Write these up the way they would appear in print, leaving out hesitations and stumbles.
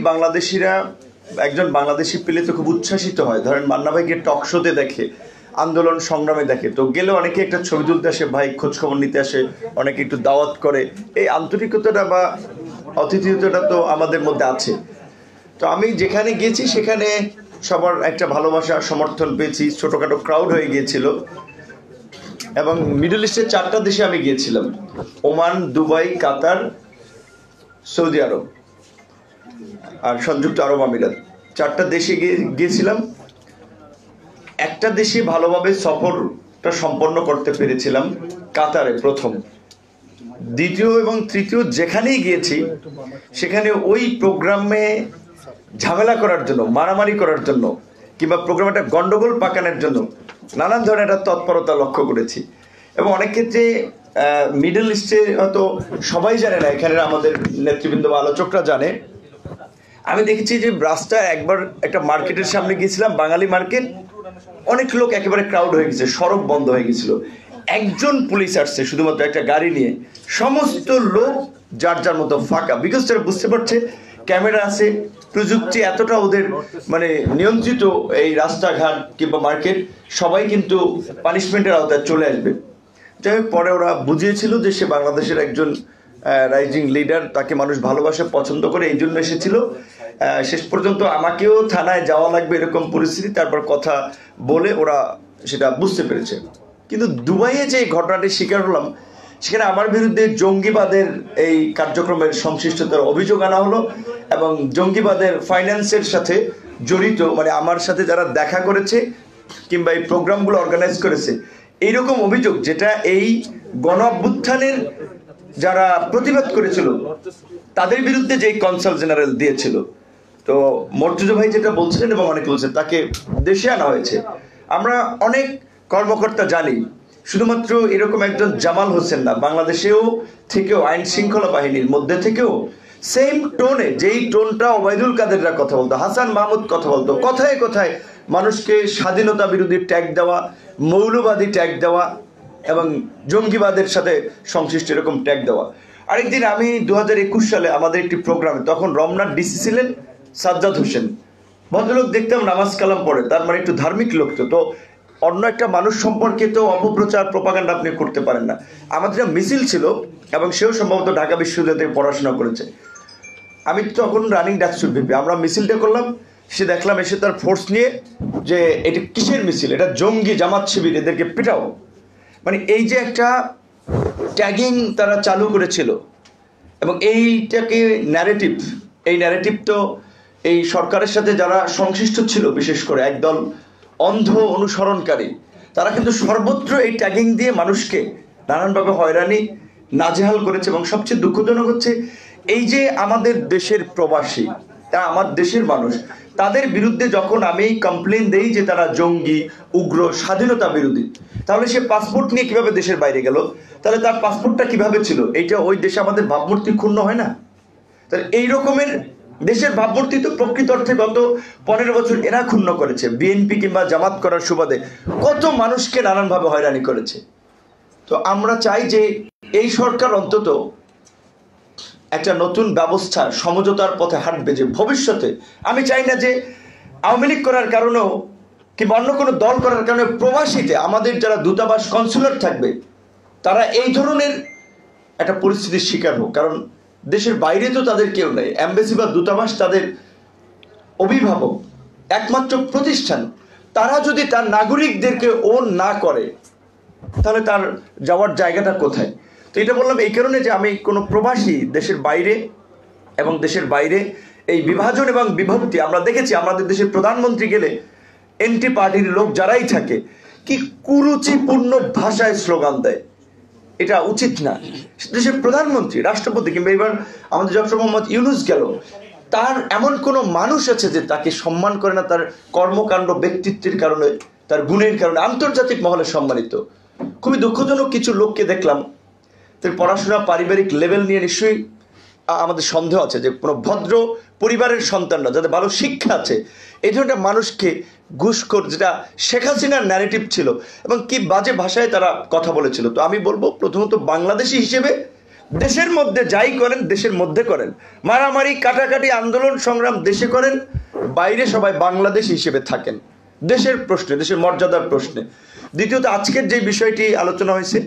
বাংলাদেশিরা একজন বাংলাদেশি পেলে তো খুব উচ্ছ্বাসিত হয়। ধরেন মান্না ভাইকে টক শোতে দেখে, আন্দোলন সংগ্রামে দেখে, তো গেলে অনেকে একটা ছবি তুলতে আসে, ভাই খোঁজ খবর নিতে আসে, অনেকে একটু দাওয়াত করে। এই আন্তরিকতাটা বা অতিথিয়তাটা তো আমাদের মধ্যে আছে। তো আমি যেখানে গিয়েছি সেখানে সবার একটা ভালোবাসা সমর্থন পেয়েছি, ছোটোখাটো ক্রাউড হয়ে গিয়েছিল। এবং মিডল ইস্টের 4টা দেশে আমি গিয়েছিলাম: ওমান, দুবাই, কাতার, সৌদি আরব আর সংযুক্ত আরব আমিরাত। 4টা দেশে গিয়েছিলাম। একটা দেশে ভালোভাবে সফরটা সম্পন্ন করতে পেরেছিলাম, কাতারে প্রথম। দ্বিতীয় এবং তৃতীয় যেখানেই গিয়েছি সেখানে ওই প্রোগ্রামে ঝামেলা করার জন্য, মারামারি করার জন্য, কিংবা প্রোগ্রামে একটা গন্ডগোল পাকানোর জন্য নানান ধরনের একটা তৎপরতা লক্ষ্য করেছি। এবং অনেক ক্ষেত্রে মিডল ইস্টে হয়তো সবাই জানে না, এখানে আমাদের নেতৃবৃন্দ বা আলোচকরা জানে, আমি দেখেছি যে রাস্তায় একবার একটা মার্কেটের সামনে গিয়েছিলাম, বাঙালি মার্কেট, অনেক লোক একেবারে ক্রাউড হয়ে গেছে, সড়ক বন্ধ হয়ে গেছিল। একজন পুলিশ আসছে শুধুমাত্র একটা গাড়ি নিয়ে, সমস্ত লোক যার যার মতো ফাঁকা, বিকজ তারা বুঝতে পারছে ক্যামেরা আছে, প্রযুক্তি এতটা ওদের মানে নিয়ন্ত্রিত, এই রাস্তাঘাট কিংবা মার্কেট সবাই কিন্তু পানিশমেন্টের আওতায় চলে আসবে। যাই হোক, পরে ওরা বুঝিয়েছিল যে সে বাংলাদেশের একজন রাইজিং লিডার, তাকে মানুষ ভালোবাসে, পছন্দ করে, এই জন্য এসেছিল। শেষ পর্যন্ত আমাকেও থানায় যাওয়া লাগবে এরকম পরিস্থিতি, তারপর কথা বলে ওরা সেটা বুঝতে পেরেছে। কিন্তু দুবাইয়ে যে ঘটনাটির শিকার হলাম, সেখানে আমার বিরুদ্ধে জঙ্গিবাদের এই কার্যক্রমের সংশ্লিষ্টতার অভিযোগ আনা হলো এবং জঙ্গিবাদের ফাইন্যান্সের সাথে জড়িত, মানে আমার সাথে যারা দেখা করেছে কিংবা এই প্রোগ্রামগুলো অর্গানাইজ করেছে, এইরকম অভিযোগ, যেটা এই গণ অভ্যুত্থানের যারা প্রতিবাদ করেছিল তাদের বিরুদ্ধে যেই কনসাল জেনারেল দিয়েছিল। তো মর্তুজা ভাই যেটা বলছিলেন এবং অনেকে বলছেন, তাকে দেশে আনা হয়েছে। আমরা অনেক কর্মকর্তা জানি, শুধুমাত্র এরকম একজন জামাল হোসেন না, বাংলাদেশেও থেকেও আইন শৃঙ্খলা বাহিনীর মধ্যে থেকেও সেম টোনে, যেই টোনটা ওবায়দুল কাদেররা কথা বলতো, হাসান মাহমুদ কথা বলতো, কথায় কথায় মানুষকে স্বাধীনতা বিরোধী ট্যাগ দেওয়া, মৌলবাদী ট্যাগ দেওয়া এবং জঙ্গিবাদের সাথে সংশ্লিষ্ট এরকম ট্যাগ দেওয়া। আরেকদিন আমি 2021 সালে আমাদের একটি প্রোগ্রামে, তখন রমনার ডিসি ছিলেন সাজ্জাদ হোসেন, ভদ্রলোক দেখতাম নামাজ কালাম পড়ে, তার মানে একটু ধার্মিক লোক। তো অন্য একটা মানুষ সম্পর্কে তো অপপ্রচার, প্রপাগান্ডা আপনি করতে পারেন না। আমাদের মিছিল ছিল এবং সেও সম্ভবত ঢাকা বিশ্ববিদ্যালয় থেকে পড়াশোনা করেছে। আমি তখন রানিং ডাকসুর ভিপি, আমরা মিছিলটা করলাম, সে দেখলাম এসে তার ফোর্স নিয়ে যে এটা কিসের মিছিল, এটা জঙ্গি জামাত শিবির, এদেরকে পিটাও। মানে এই যে একটা ট্যাগিং তারা চালু করেছিল এবং এইটাকে ন্যারেটিভ, এই ন্যারেটিভ তো এই সরকারের সাথে যারা সংশ্লিষ্ট ছিল, বিশেষ করে একদল অন্ধ অনুসরণকারী, তারা কিন্তু সর্বত্র এই ট্যাগিং দিয়ে মানুষকে নানানভাবে হয়রানি, নাজেহাল করেছে। এবং সবচেয়ে দুঃখজনক হচ্ছে, এই যে আমাদের দেশের প্রবাসী, তারা আমার দেশের মানুষ, তাদের বিরুদ্ধে যখন আমি কমপ্লেন দেই যে তারা জঙ্গি, উগ্র, স্বাধীনতা বিরোধী, তাহলে সে পাসপোর্ট নিয়ে কিভাবে দেশের বাইরে গেল, তাহলে তার পাসপোর্টটা কিভাবে ছিল, এইটা ওই দেশে আমাদের ভাবমূর্তি ক্ষুণ্ণ হয় না? তাহলে এই রকমের দেশের ভাবমূর্তি তো প্রকৃত অর্থে গত 15 বছর এরা ক্ষুণ্ণ করেছে। বিএনপি কিংবা জামাত করার সুবাদে কত মানুষকে নানানভাবে হয়রানি করেছে। তো আমরা চাই যে এই সরকার অন্তত একটা নতুন ব্যবস্থা, সমঝোতার পথে হাঁটবে, যে ভবিষ্যতে আমি চাই না যে আওয়ামী লীগ করার কারণেও কিংবা অন্য কোনো দল করার কারণে প্রবাসীতে আমাদের যারা দূতাবাস, কনসুলেট থাকবে, তারা এই ধরনের একটা পরিস্থিতির শিকার হোক। কারণ দেশের বাইরে তো তাদের কেউ নেই, এমবেসি বা দূতাবাস তাদের অভিভাবক, একমাত্র প্রতিষ্ঠান। তারা যদি তার নাগরিকদেরকে ওন না করে, তাহলে তার যাওয়ার জায়গাটা কোথায়? তো এটা বললাম এই কারণে যে আমি কোনো প্রবাসী দেশের বাইরে এবং দেশের বাইরে এই বিভাজন এবং বিভক্তি আমরা দেখেছি। আমাদের দেশের প্রধানমন্ত্রী গেলে এন্টি পার্টির লোক যারাই থাকে, কি কুরুচিপূর্ণ ভাষায় স্লোগান দেয়, এটা উচিত না। দেশের প্রধানমন্ত্রী, রাষ্ট্রপতি কিংবা এবার আমাদের ডক্টর মোহাম্মদ ইউনূস গেল, তার এমন কোনো মানুষ আছে যে তাকে সম্মান করে না তার কর্মকাণ্ড, ব্যক্তিত্বের কারণে, তার গুণের কারণে আন্তর্জাতিক মহলে সম্মানিত। খুবই দুঃখজনক কিছু লোককে দেখলাম, তার পড়াশোনা, পারিবারিক লেভেল নিয়ে নিশ্চয়ই আমাদের সন্দেহ আছে যে কোনো ভদ্র পরিবারের সন্তানরা, যাদের ভালো শিক্ষা আছে, এই ধরনের মানুষকে ঘুষখোর, যেটা শেখ হাসিনার ন্যারেটিভ ছিল, এবং কি বাজে ভাষায় তারা কথা বলেছিল। তো আমি বলবো, প্রথমত বাংলাদেশি হিসেবে দেশের মধ্যে যাই করেন দেশের মধ্যে করেন, মারামারি কাটাকাটি আন্দোলন সংগ্রাম দেশে করেন, বাইরে সবাই বাংলাদেশ হিসেবে থাকেন, দেশের প্রশ্নে, দেশের মর্যাদার প্রশ্নে। দ্বিতীয়ত আজকের যে বিষয়টি আলোচনা হয়েছে,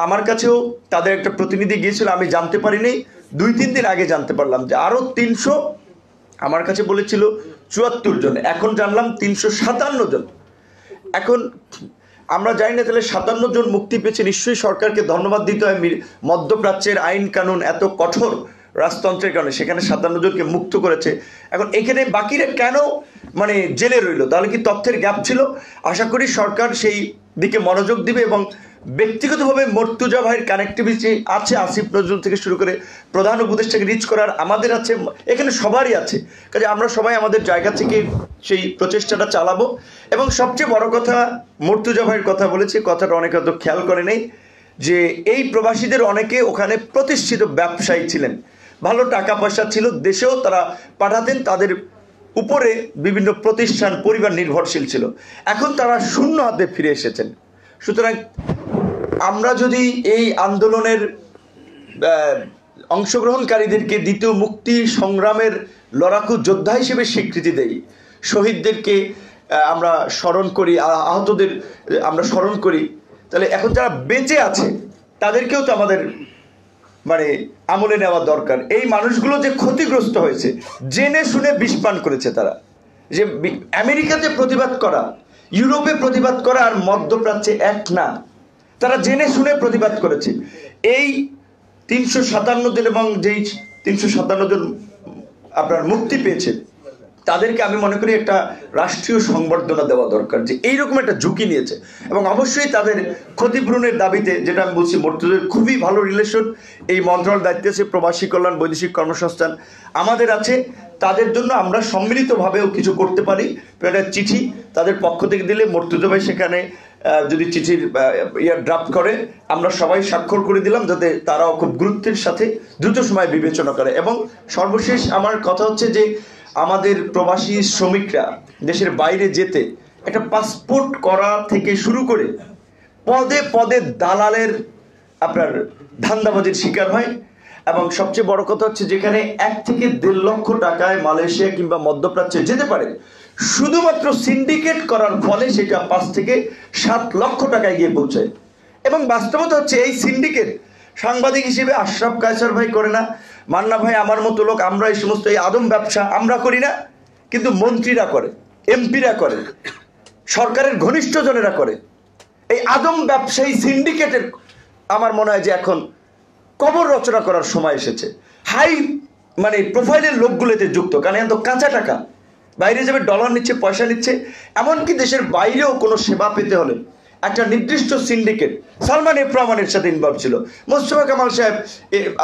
আমার কাছেও তাদের একটা প্রতিনিধি গিয়েছিল, আমি জানতে পারিনি, 2-3 দিন আগে জানতে পারলাম যে আরো 300, আমার কাছে বলেছিল 74 জন, এখন জানলাম 357 জন। এখন আমরা জানি না তাহলে 57 জন মুক্তি পেয়েছে, নিশ্চয়ই সরকারকে ধন্যবাদ দিতে হয়। মধ্যপ্রাচ্যের আইন কানুন এত কঠোর রাজতন্ত্রের কারণে সেখানে 57 জনকে মুক্ত করেছে। এখন এখানে বাকিরা কেন মানে জেলে রইল? তাহলে কি তথ্যের গ্যাপ ছিল? আশা করি সরকার সেই দিকে মনোযোগ দিবে এবং ব্যক্তিগতভাবে মর্তুজা ভাইয়ের কানেক্টিভিটি আছে, আসিফ নজরুল থেকে শুরু করে প্রধান উপদেষ্টাকে রিচ করার আমাদের আছে, এখানে সবারই আছে। কাজে আমরা সবাই আমাদের জায়গা থেকে সেই প্রচেষ্টাটা চালাবো। এবং সবচেয়ে বড় কথা, মর্তুজা ভাইয়ের কথা বলেছে, কথাটা অনেকে হয়তো খেয়াল করে নেই, যে এই প্রবাসীদের অনেকে ওখানে প্রতিষ্ঠিত ব্যবসায়ী ছিলেন, ভালো টাকা পয়সা ছিল, দেশেও তারা পাঠাতেন, তাদের উপরে বিভিন্ন প্রতিষ্ঠান পরিবার নির্ভরশীল ছিল, এখন তারা শূন্য হাতে ফিরে এসেছেন। সুতরাং আমরা যদি এই আন্দোলনের অংশগ্রহণকারীদেরকে দ্বিতীয় মুক্তি সংগ্রামের লড়াকু যোদ্ধা হিসেবে স্বীকৃতি দেই, শহীদদেরকে আমরা স্মরণ করি, আহতদের আমরা স্মরণ করি, তাহলে এখন যারা বেঁচে আছে তাদেরকেও তো আমাদের মানে আমলে নেওয়া দরকার। এই মানুষগুলো যে ক্ষতিগ্রস্ত হয়েছে, জেনে শুনে বিষপান করেছে তারা, যে আমেরিকাতে প্রতিবাদ করা, ইউরোপে প্রতিবাদ করা আর মধ্যপ্রাচ্যে এক না, তারা জেনে শুনে প্রতিবাদ করেছে। এই 357 জন এবং যেই 357 জন আপনার মুক্তি পেয়েছে তাদেরকে আমি মনে করি একটা রাষ্ট্রীয় সংবর্ধনা দেওয়া দরকার, যে এইরকম একটা ঝুঁকি নিয়েছে। এবং অবশ্যই তাদের ক্ষতিপূরণের দাবিতে, যেটা আমি বলছি, মর্তুজার খুবই ভালো রিলেশন, এই মন্ত্রণালয়ের দায়িত্বে আছে প্রবাসী কল্যাণ, বৈদেশিক কর্মসংস্থান আমাদের আছে, তাদের জন্য আমরা সম্মিলিতভাবেও কিছু করতে পারি। একটা চিঠি তাদের পক্ষ থেকে দিলে, মর্তুজা ভাই সেখানে যদি চিঠির ড্রাফট করে, আমরা সবাই স্বাক্ষর করে দিলাম, যাতে তারাও খুব গুরুত্বের সাথে দ্রুত সময় বিবেচনা করে। এবং সর্বশেষ আমার কথা হচ্ছে যে আমাদের প্রবাসী শ্রমিকরা দেশের বাইরে যেতে একটা পাসপোর্ট করা থেকে শুরু করে পদে পদে দালালের আপনার ধান্দাবাজির শিকার হয়। এবং সবচেয়ে বড় কথা হচ্ছে, যেখানে 1 থেকে 1.5 লক্ষ টাকায় মালয়েশিয়া কিংবা মধ্যপ্রাচ্যে যেতে পারে, শুধুমাত্র সিন্ডিকেট করার ফলে সেটা 5 থেকে 7 লক্ষ টাকায় গিয়ে পৌঁছায়। এবং বাস্তবতা হচ্ছে এই সিন্ডিকেট সাংবাদিক হিসেবে আশরাফ কায়সার ভাই করে না, মান্না ভাই আমার মতো লোক, আমরা এই সমস্ত এই আদম ব্যবসা আমরা করি না, কিন্তু মন্ত্রীরা করে, এমপিরা করে, সরকারের ঘনিষ্ঠ জনেরা করে। এই আদম ব্যবসায়ী সিন্ডিকেটের আমার মনে হয় যে এখন কবর রচনা করার সময় এসেছে। হাই মানে প্রোফাইলের লোকগুলোতে যুক্ত, কারণ এত কাঁচা টাকা, বাইরে যাবে ডলার নিচ্ছে, পয়সা নিচ্ছে। এমনকি দেশের বাইরেও কোনো সেবা পেতে হলে একটা নির্দিষ্ট সিন্ডিকেট, সালমান এফ রহমানের সাথে ইনভলভ ছিল, মোস্তফা কামাল সাহেব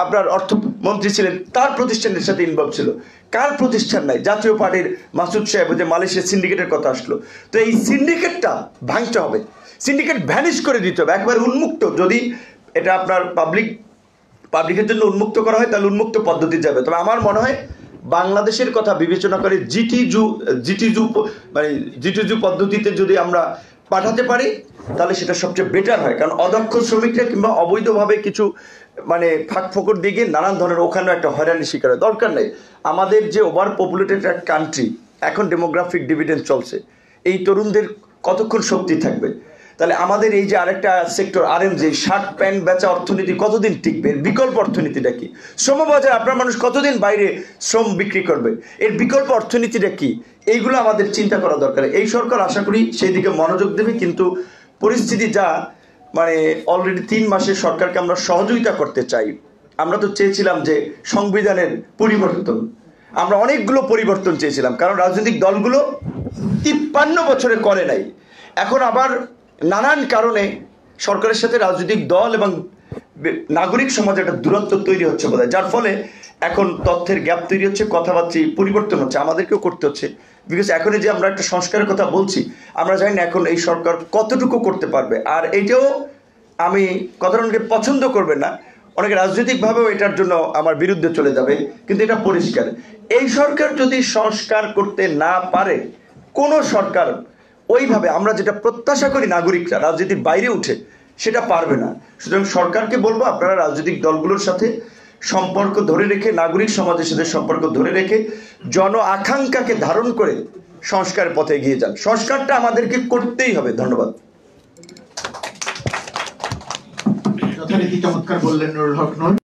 আপনার অর্থমন্ত্রী ছিলেন, তার প্রতিষ্ঠানের সাথে ইনভলভ ছিল। কার প্রতিষ্ঠান নাই? জাতীয় পার্টির মাসুদ সাহেব, যে মালয়েশিয়ার সিন্ডিকেটের কথা আসলো। তো এই সিন্ডিকেটটা ভাঙতে হবে, সিন্ডিকেট ভ্যানিশ করে দিতে হবে, একবার উন্মুক্ত। যদি এটা আপনার পাবলিকের জন্য উন্মুক্ত করা হয় তাহলে উন্মুক্ত পদ্ধতি যাবে। তবে আমার মনে হয় বাংলাদেশের কথা বিবেচনা করে জিটিজু পদ্ধতিতে যদি আমরা পাঠাতে পারি তাহলে সেটা সবচেয়ে বেটার হয়। কারণ অদক্ষ শ্রমিকরা কিংবা অবৈধভাবে কিছু মানে ফাঁক ফোকর দিকে নানান ধরনের ওখানেও একটা হয়রানির শিকার হয়, দরকার নেই। আমাদের যে ওভার পপুলেটেড একটা কান্ট্রি, এখন ডেমোগ্রাফিক ডিভিডেন্ড চলছে, এই তরুণদের কতক্ষণ শক্তি থাকবে? তাহলে আমাদের এই যে আরেকটা সেক্টর আরএমজি, শার্ট প্যান্ট বেচা অর্থনীতি কতদিন টিকবে? এর বিকল্প অর্থনীতিটা কি? শ্রমবাজার, আপনার মানুষ কতদিন বাইরে শ্রম বিক্রি করবে? এর বিকল্প অর্থনীতিটা কি? এইগুলো আমাদের চিন্তা করা দরকার। এই সরকার আশা করি সেই দিকে মনোযোগ দেবে। কিন্তু পরিস্থিতি যা, মানে অলরেডি 3 মাসের সরকারকে আমরা সহযোগিতা করতে চাই। আমরা তো চেয়েছিলাম যে সংবিধানের পরিবর্তন, আমরা অনেকগুলো পরিবর্তন চেয়েছিলাম, কারণ রাজনৈতিক দলগুলো 53 বছরে করে নাই। এখন আবার নানান কারণে সরকারের সাথে রাজনৈতিক দল এবং নাগরিক সমাজে একটা দূরত্ব তৈরি হচ্ছে বোধহয়, যার ফলে এখন তথ্যের গ্যাপ তৈরি হচ্ছে, কথাবার্তা পরিবর্তন হচ্ছে, আমাদেরকেও করতে হচ্ছে। বিকজ এখন যে আমরা একটা সংস্কারের কথা বলছি, আমরা জানি না এখন এই সরকার কতটুকু করতে পারবে। আর এইটাও আমি কথাটা অনেকে পছন্দ করবে না, অনেকে রাজনৈতিকভাবেও এটার জন্য আমার বিরুদ্ধে চলে যাবে, কিন্তু এটা পরিষ্কার, এই সরকার যদি সংস্কার করতে না পারে, কোনো সরকার ওইভাবে আমরা যেটা প্রত্যাশা করি নাগরিকরা রাজনীতির বাইরে উঠে সেটা পারবে না। সুতরাং সরকারকে বলবো আপনারা রাজনৈতিক দলগুলোর সাথে সম্পর্ক ধরে রেখে, নাগরিক সমাজের সাথে সম্পর্ক ধরে রেখে জন আকাঙ্ক্ষাকে ধারণ করে সংস্কারের পথে এগিয়ে যান। সংস্কারটা আমাদেরকে করতেই হবে। ধন্যবাদ। যথারীতি চমৎকার বললেন নুরুল হক নূর।